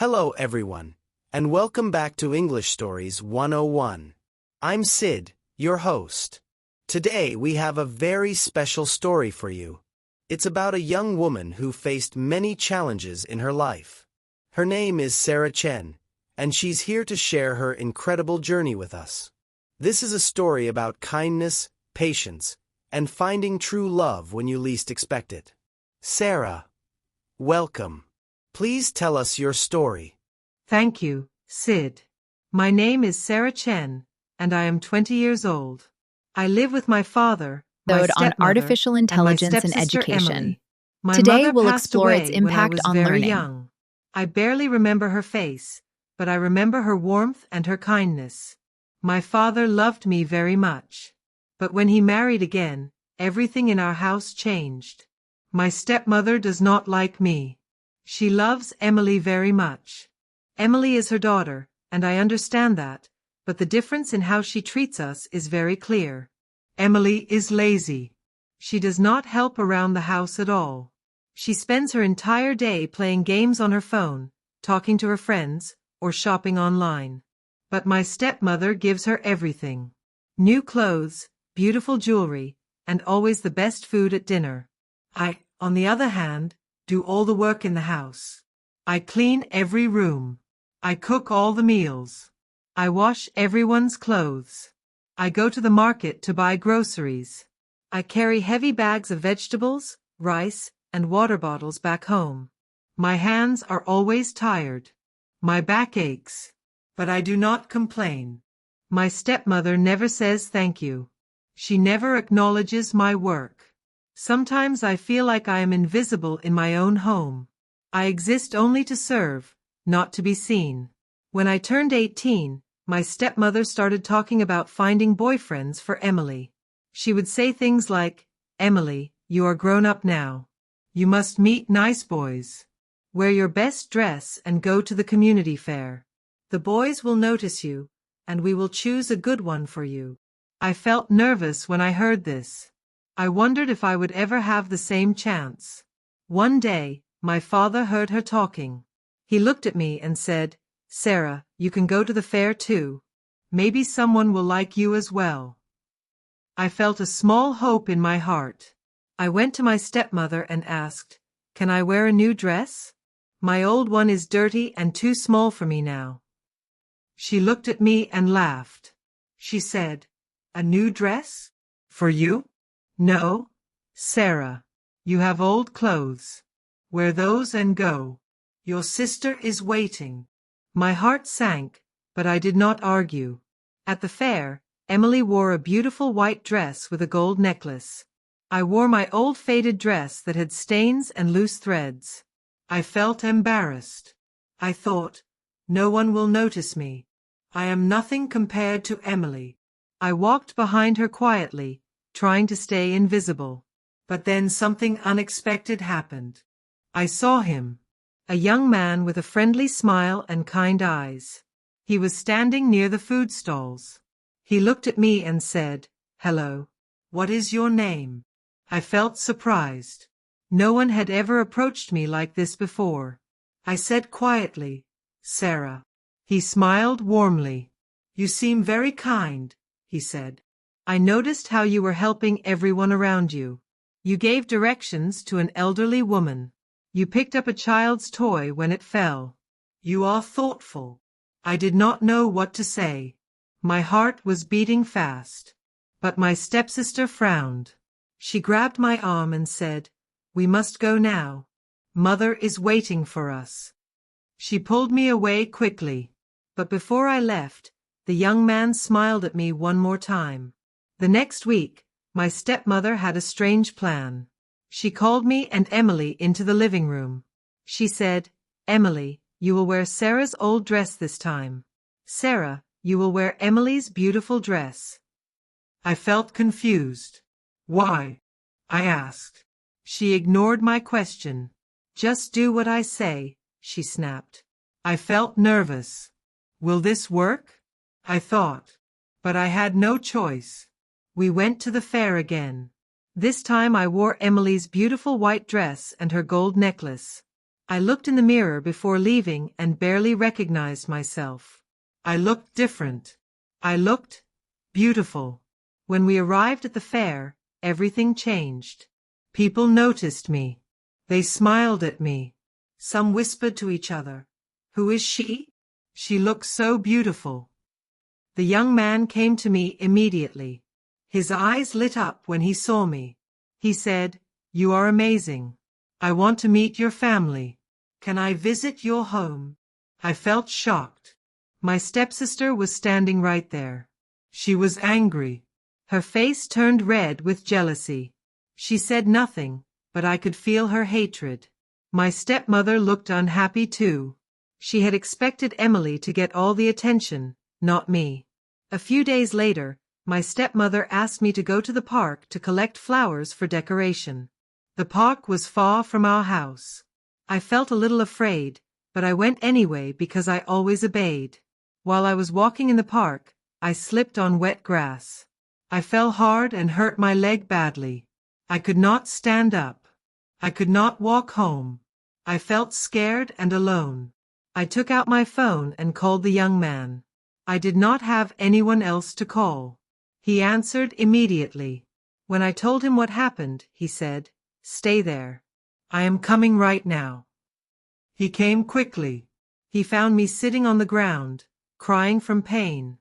Hello everyone, and welcome back to English Stories 101. I'm Sid, your host. Today we have a very special story for you. It's about a young woman who faced many challenges in her life. Her name is Sarah Chen, and she's here to share her incredible journey with us. This is a story about kindness, patience, and finding true love when you least expect it. Sarah, welcome. Please tell us your story. Thank you, Sid. My name is Sarah Chen, and I am 20 years old. I live with my father, my On stepmother, artificial intelligence and and my stepsister, education. Emily. My Today mother we'll passed explore its away when I impact was on very learning. young. I barely remember her face, but I remember her warmth and her kindness. My father loved me very much. But when he married again, everything in our house changed. My stepmother does not like me. She loves Emily very much. Emily is her daughter, and I understand that, but the difference in how she treats us is very clear. Emily is lazy. She does not help around the house at all. She spends her entire day playing games on her phone, talking to her friends, or shopping online. But my stepmother gives her everything. New clothes, beautiful jewelry, and always the best food at dinner. I, on the other hand, do all the work in the house. I clean every room. I cook all the meals. I wash everyone's clothes. I go to the market to buy groceries. I carry heavy bags of vegetables, rice, and water bottles back home. My hands are always tired. My back aches. But I do not complain. My stepmother never says thank you. She never acknowledges my work. Sometimes I feel like I am invisible in my own home. I exist only to serve, not to be seen. When I turned 18, my stepmother started talking about finding boyfriends for Emily. She would say things like, "Emily, you are grown up now. You must meet nice boys. Wear your best dress and go to the community fair. The boys will notice you, and we will choose a good one for you." I felt nervous when I heard this. I wondered if I would ever have the same chance. One day, my father heard her talking. He looked at me and said, "Sarah, you can go to the fair too. Maybe someone will like you as well." I felt a small hope in my heart. I went to my stepmother and asked, "Can I wear a new dress? My old one is dirty and too small for me now." She looked at me and laughed. She said, "A new dress? For you? No, Sarah. You have old clothes. Wear those and go. Your sister is waiting." My heart sank, but I did not argue. At the fair, Emily wore a beautiful white dress with a gold necklace. I wore my old faded dress that had stains and loose threads. I felt embarrassed. I thought, no one will notice me. I am nothing compared to Emily. I walked behind her quietly, trying to stay invisible. But then something unexpected happened. I saw him. A young man with a friendly smile and kind eyes. He was standing near the food stalls. He looked at me and said, "Hello. What is your name?" I felt surprised. No one had ever approached me like this before. I said quietly, "Sarah." He smiled warmly. "You seem very kind," he said. "I noticed how you were helping everyone around you. You gave directions to an elderly woman. You picked up a child's toy when it fell. You are thoughtful." I did not know what to say. My heart was beating fast. But my stepsister frowned. She grabbed my arm and said, "We must go now. Mother is waiting for us." She pulled me away quickly. But before I left, the young man smiled at me one more time. The next week, my stepmother had a strange plan. She called me and Emily into the living room. She said, "Emily, you will wear Sarah's old dress this time. Sarah, you will wear Emily's beautiful dress." I felt confused. "Why?" I asked. She ignored my question. "Just do what I say," she snapped. I felt nervous. Will this work? I thought. But I had no choice. We went to the fair again. This time I wore Emily's beautiful white dress and her gold necklace. I looked in the mirror before leaving and barely recognized myself. I looked different. I looked beautiful. When we arrived at the fair, everything changed. People noticed me. They smiled at me. Some whispered to each other, "Who is she? She looks so beautiful." The young man came to me immediately. His eyes lit up when he saw me. He said, "You are amazing. I want to meet your family. Can I visit your home?" I felt shocked. My stepsister was standing right there. She was angry. Her face turned red with jealousy. She said nothing, but I could feel her hatred. My stepmother looked unhappy too. She had expected Emily to get all the attention, not me. A few days later, my stepmother asked me to go to the park to collect flowers for decoration. The park was far from our house. I felt a little afraid, but I went anyway because I always obeyed. While I was walking in the park, I slipped on wet grass. I fell hard and hurt my leg badly. I could not stand up. I could not walk home. I felt scared and alone. I took out my phone and called the young man. I did not have anyone else to call. He answered immediately. When I told him what happened, he said, "Stay there. I am coming right now." He came quickly. He found me sitting on the ground, crying from pain.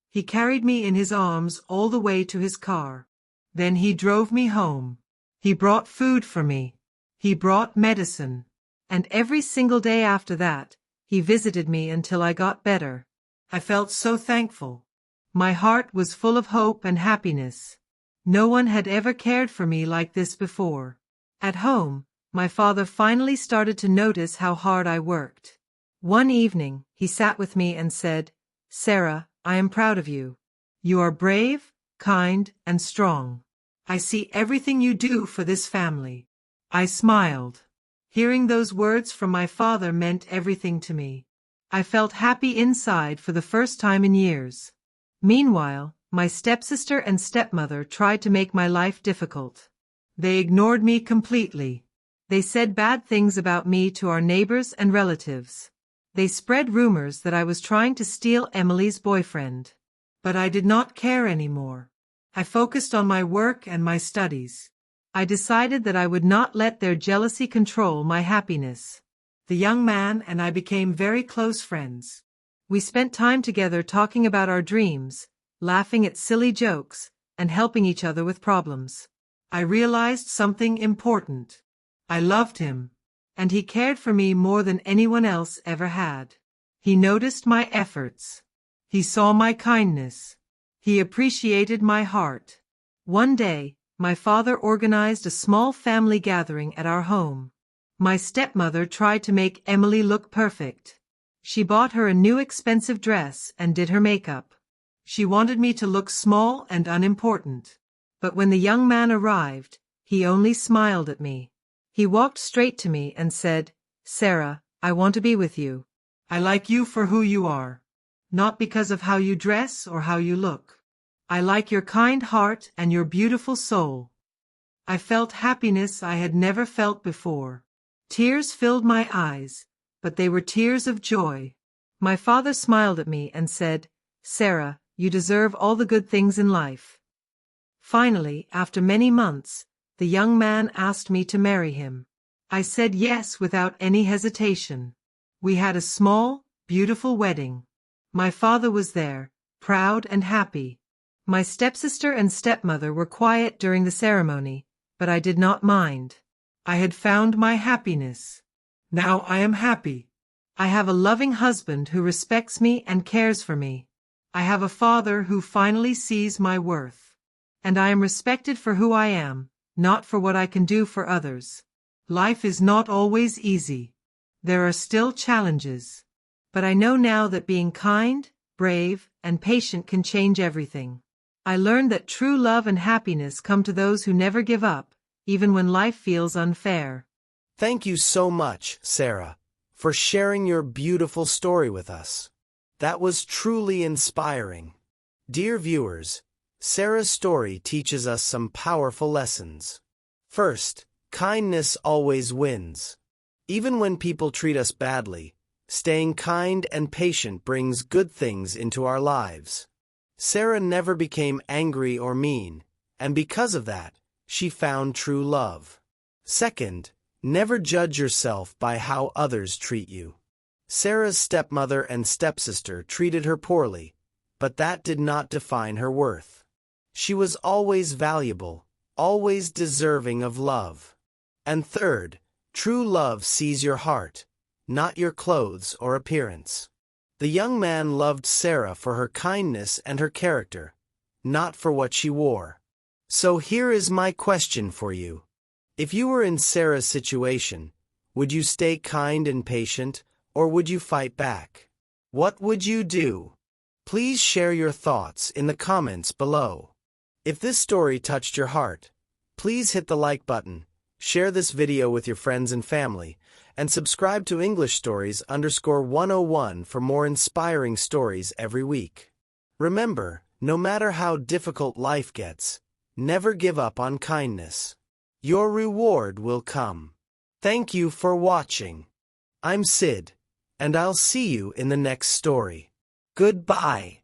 He carried me in his arms all the way to his car. Then he drove me home. He brought food for me. He brought medicine. And every single day after that, he visited me until I got better. I felt so thankful. My heart was full of hope and happiness. No one had ever cared for me like this before. At home, my father finally started to notice how hard I worked. One evening, he sat with me and said, "Sarah, I am proud of you. You are brave, kind, and strong. I see everything you do for this family." I smiled. Hearing those words from my father meant everything to me. I felt happy inside for the first time in years. Meanwhile, my stepsister and stepmother tried to make my life difficult. They ignored me completely. They said bad things about me to our neighbors and relatives. They spread rumors that I was trying to steal Emily's boyfriend. But I did not care anymore. I focused on my work and my studies. I decided that I would not let their jealousy control my happiness. The young man and I became very close friends. We spent time together talking about our dreams, laughing at silly jokes, and helping each other with problems. I realized something important. I loved him, and he cared for me more than anyone else ever had. He noticed my efforts. He saw my kindness. He appreciated my heart. One day, my father organized a small family gathering at our home. My stepmother tried to make Emily look perfect. She bought her a new expensive dress and did her makeup. She wanted me to look small and unimportant. But when the young man arrived, he only smiled at me. He walked straight to me and said, "Sarah, I want to be with you. I like you for who you are, not because of how you dress or how you look. I like your kind heart and your beautiful soul." I felt happiness I had never felt before. Tears filled my eyes, but they were tears of joy. My father smiled at me and said, "Sarah, you deserve all the good things in life." Finally, after many months, the young man asked me to marry him. I said yes without any hesitation. We had a small, beautiful wedding. My father was there, proud and happy. My stepsister and stepmother were quiet during the ceremony, but I did not mind. I had found my happiness. Now I am happy. I have a loving husband who respects me and cares for me. I have a father who finally sees my worth. And I am respected for who I am, not for what I can do for others. Life is not always easy. There are still challenges. But I know now that being kind, brave, and patient can change everything. I learned that true love and happiness come to those who never give up, even when life feels unfair. Thank you so much, Sarah, for sharing your beautiful story with us. That was truly inspiring. Dear viewers, Sarah's story teaches us some powerful lessons. First, kindness always wins. Even when people treat us badly, staying kind and patient brings good things into our lives. Sarah never became angry or mean, and because of that, she found true love. Second, never judge yourself by how others treat you. Sarah's stepmother and stepsister treated her poorly, but that did not define her worth. She was always valuable, always deserving of love. And third, true love sees your heart, not your clothes or appearance. The young man loved Sarah for her kindness and her character, not for what she wore. So here is my question for you. If you were in Sarah's situation, would you stay kind and patient, or would you fight back? What would you do? Please share your thoughts in the comments below. If this story touched your heart, please hit the like button, share this video with your friends and family, and subscribe to English Stories _101 for more inspiring stories every week. Remember, no matter how difficult life gets, never give up on kindness. Your reward will come. Thank you for watching. I'm Sid, and I'll see you in the next story. Goodbye.